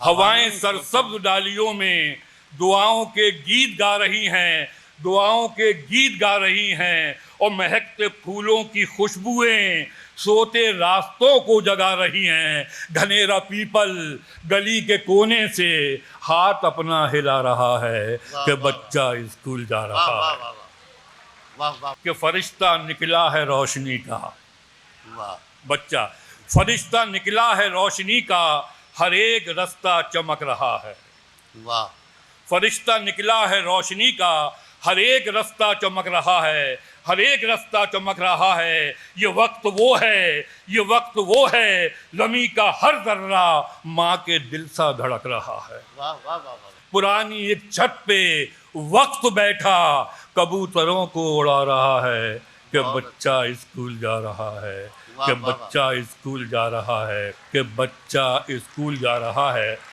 हवाएं सरसब्ज डालियों में दुआओं के गीत गा रही हैं, दुआओं के गीत गा रही हैं और महकते फूलों की खुशबुएं सोते रास्तों को जगा रही हैं। घनेरा पीपल गली के कोने से हाथ अपना हिला रहा है कि बच्चा स्कूल जा रहा है, कि फरिश्ता निकला है रोशनी का। बच्चा फरिश्ता निकला है रोशनी का, हर एक रास्ता चमक रहा है। वाह, फरिश्ता निकला है रोशनी का, हर एक रास्ता चमक रहा है, हर एक रास्ता चमक रहा है। ये वक्त वो है, ये वक्त वो है, लम्ही का हर जर्रा माँ के दिल सा धड़क रहा है। वाह वाह वाह वाह। पुरानी एक छत पे वक्त बैठा कबूतरों को उड़ा रहा है कि बच्चा स्कूल जा रहा है, कि बच्चा स्कूल जा रहा है, कि बच्चा स्कूल जा रहा है।